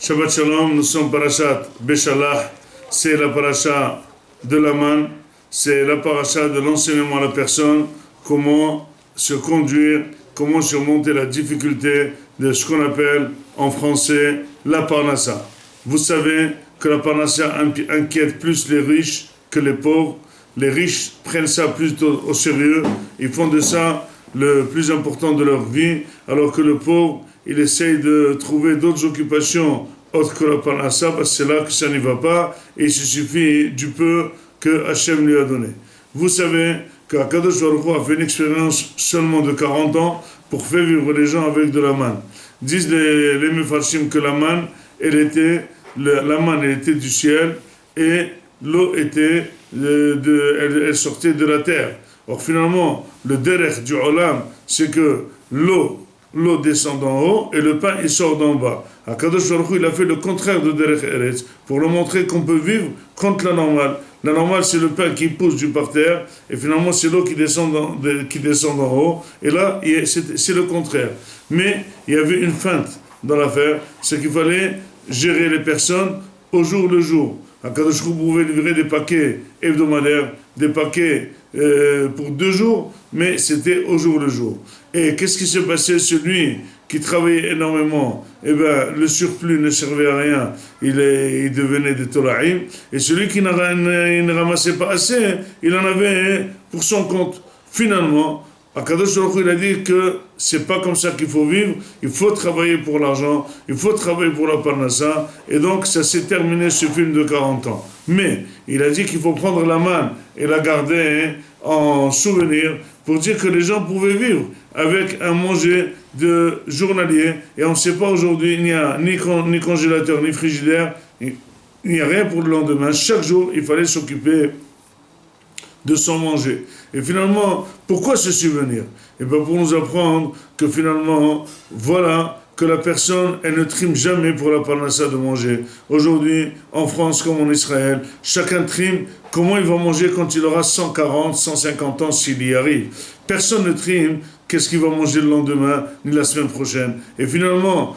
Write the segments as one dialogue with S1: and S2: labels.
S1: Shabbat Shalom, nous sommes parashat Beshalach, c'est la parasha de l'Aman, c'est la parasha de l'enseignement à la personne, comment se conduire, comment surmonter la difficulté de ce qu'on appelle en français la parnassa. Vous savez que la parnassa inquiète plus les riches que les pauvres. Les riches prennent ça plutôt au sérieux, ils font de ça le plus important de leur vie, alors que le pauvre, il essaye de trouver d'autres occupations autres que la parnassa, parce que c'est là que ça n'y va pas, et il se suffit du peu que Hachem lui a donné. Vous savez qu'Akadosh Baruch Hu a fait une expérience seulement de 40 ans pour faire vivre les gens avec de la manne. Disent les Mefarshim que la manne, elle était du ciel, et l'eau était elle sortait de la terre. Or finalement, le derech du olam, c'est que l'eau descend d'en haut et le pain il sort d'en bas. Akadosh Baruch Hu, il a fait le contraire de derech eretz pour le montrer qu'on peut vivre contre la normale. La normale, c'est le pain qui pousse du parterre et finalement c'est l'eau qui descend d'en haut. Et là, c'est le contraire. Mais il y avait une feinte dans l'affaire, c'est qu'il fallait gérer les personnes au jour le jour. Akadosh Baruch Hu pouvait livrer des paquets hebdomadaires, des paquets pour 2 jours, mais c'était au jour le jour. Et qu'est-ce qui s'est passé? Celui qui travaillait énormément, le surplus ne servait à rien, il devenait des tolaïm, et celui qui ne ramassait pas assez, il en avait pour son compte. Finalement, Akadosh Baruch Hu, il a dit que c'est pas comme ça qu'il faut vivre, il faut travailler pour l'argent, il faut travailler pour la parnassa, et donc ça s'est terminé ce film de 40 ans. Mais il a dit qu'il faut prendre la manne et la garder en souvenir pour dire que les gens pouvaient vivre avec un manger de journalier, et on ne sait pas aujourd'hui, il n'y a ni congélateur ni frigidaire, il n'y a rien pour le lendemain. Chaque jour, il fallait s'occuper de son manger. Et finalement, pourquoi se souvenir? Et bien pour nous apprendre que finalement, voilà, que la personne, elle ne trime jamais pour la parnassa de manger. Aujourd'hui, en France comme en Israël, chacun trime comment il va manger quand il aura 140, 150 ans s'il y arrive. Personne ne trime qu'est-ce qu'il va manger le lendemain, ni la semaine prochaine. Et finalement,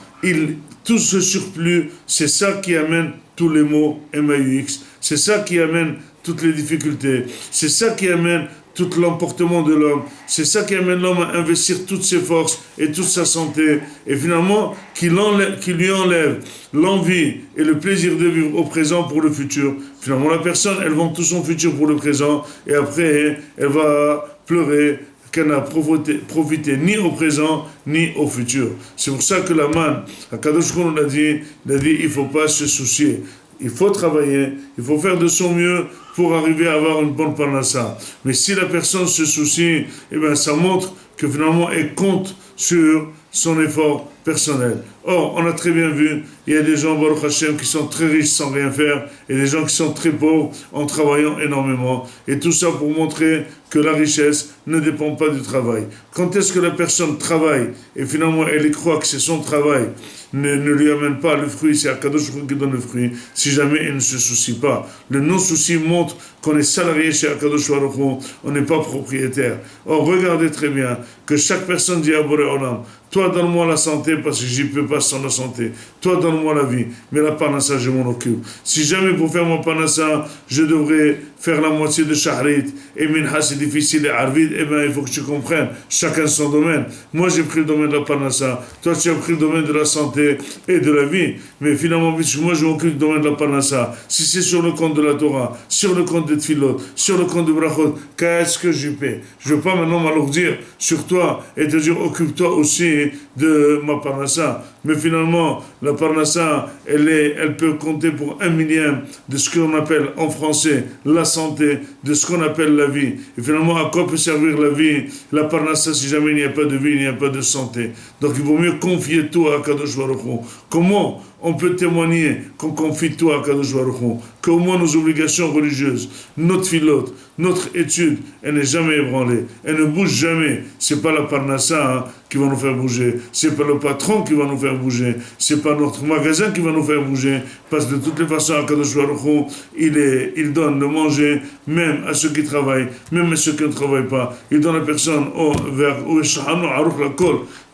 S1: tout ce surplus, c'est ça qui amène tous les maux MAUX. C'est ça qui amène toutes les difficultés. C'est ça qui amène tout l'emportement de l'homme. C'est ça qui amène l'homme à investir toutes ses forces et toute sa santé. Et finalement, qui lui enlève l'envie et le plaisir de vivre au présent pour le futur. Finalement, la personne, elle vend tout son futur pour le présent. Et après, elle va pleurer qu'elle n'a profité ni au présent, ni au futur. C'est pour ça que la manne, Akadosh Baruch Hu l'a dit, il ne faut pas se soucier. Il faut travailler, il faut faire de son mieux pour arriver à avoir une bonne parnassa. Mais si la personne se soucie, ça montre que finalement elle compte sur son effort personnel. Or, on a très bien vu, il y a des gens, Baruch Hashem, qui sont très riches sans rien faire, et des gens qui sont très pauvres en travaillant énormément. Et tout ça pour montrer que la richesse ne dépend pas du travail. Quand est-ce que la personne travaille, et finalement elle y croit que c'est son travail, ne lui amène pas le fruit, c'est Akadosh Baruch Hu qui donne le fruit, si jamais elle ne se soucie pas. Le non-souci montre qu'on est salarié chez Akadosh Baruch Hu, on n'est pas propriétaire. Or, regardez très bien que chaque personne dit à Boré Olam, toi donne-moi la santé parce que j'y peux pas sans la santé. Toi donne-moi la vie, mais la parnassa je m'en occupe. Si jamais pour faire mon parnassa, je devrais faire la moitié de shahrit, et minha c'est difficile et arvid, il faut que tu comprennes, chacun son domaine. Moi j'ai pris le domaine de la parnassa, toi tu as pris le domaine de la santé et de la vie, mais finalement moi je m'occupe du domaine de la parnassa. Si c'est sur le compte de la Torah, sur le compte de Tfilot, sur le compte de Brachot, qu'est-ce que je paie? Je ne veux pas maintenant m'alourdir sur toi et te dire occupe-toi aussi de ma parnassa. Mais finalement, la parnassa, elle peut compter pour 1/1000 de ce qu'on appelle en français la santé, de ce qu'on appelle la vie. Et finalement, à quoi peut servir la vie, la parnassa, si jamais il n'y a pas de vie, il n'y a pas de santé. Donc il vaut mieux confier tout à Akadosh Baruch Hu. Comment on peut témoigner qu'on confie tout à Akadosh Baruch Hu, qu'au moins nos obligations religieuses, notre filote, notre étude, elle n'est jamais ébranlée, elle ne bouge jamais. C'est pas la parnassa qui va nous faire bouger, c'est pas le patron qui va nous faire bouger, c'est pas notre magasin qui va nous faire bouger, parce que de toutes les façons, Akadosh Baruch Hu, il donne de manger même à ceux qui travaillent, même à ceux qui ne travaillent pas. Il donne à personne vers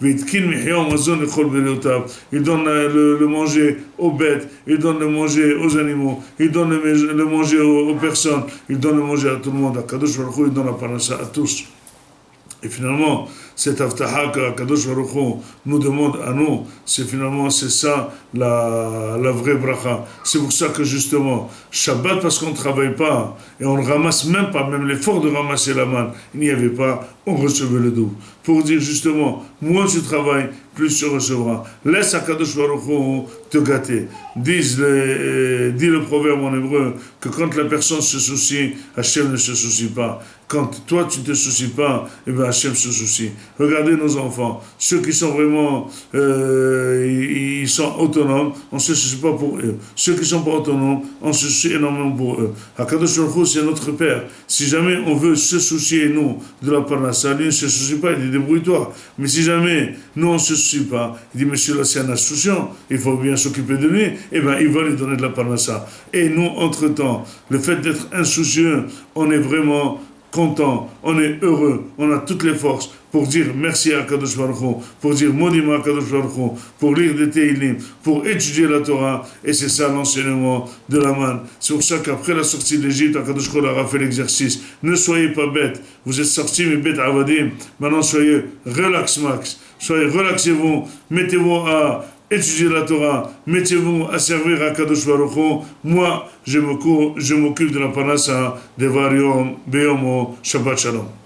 S1: Il donne le manger aux bêtes, il donne le manger aux animaux, il donne le manger aux personnes, il donne le manger à tout le monde. Akadosh Baruch Hu, il donne la parnassa à tous. Et finalement, cette avtaha que Kadosh Baruch Hu nous demande à nous, c'est ça la vraie bracha. C'est pour ça que justement, Shabbat, parce qu'on ne travaille pas, et on ne ramasse même pas, même l'effort de ramasser la manne, il n'y avait pas, on recevait le double. Pour dire justement, moins tu travailles, plus tu recevras. Laisse Kadosh Baruch Hu te gâter. Dit le proverbe en hébreu, que quand la personne se soucie, Hachem ne se soucie pas. Quand toi tu ne te soucies pas, eh bien Hachem se soucie. Regardez nos enfants, ceux qui sont vraiment, ils sont autonomes, on ne se soucie pas pour eux. Ceux qui ne sont pas autonomes, on se soucie énormément pour eux. Hakadosh Baruch Hu, c'est notre Père. Si jamais on veut se soucier, nous, de la parnassa, lui ne se soucie pas, il dit débrouille-toi. Mais si jamais nous on ne se soucie pas, il dit monsieur là c'est un insouciant, il faut bien s'occuper de lui, eh bien il va lui donner de la parnassa. Et nous, entre-temps, le fait d'être insoucieux, on est vraiment content, on est heureux, on a toutes les forces pour dire merci à Kadosh Baruch Hu, pour dire Modima à Kadosh Baruch Hu, pour lire des Teilim, pour étudier la Torah, et c'est ça l'enseignement de la manne. C'est pour ça qu'après la sortie d'Égypte, Kadosh Baruch Hu leur a fait l'exercice. Ne soyez pas bêtes, vous êtes sortis, mais bêtes avadim, maintenant soyez relax max, relaxez-vous, mettez-vous à étudiez la Torah, mettez-vous à servir à Kadosh Baruch Hu. Moi, je m'occupe de la parnassa de Variom, Beyomo, Shabbat Shalom.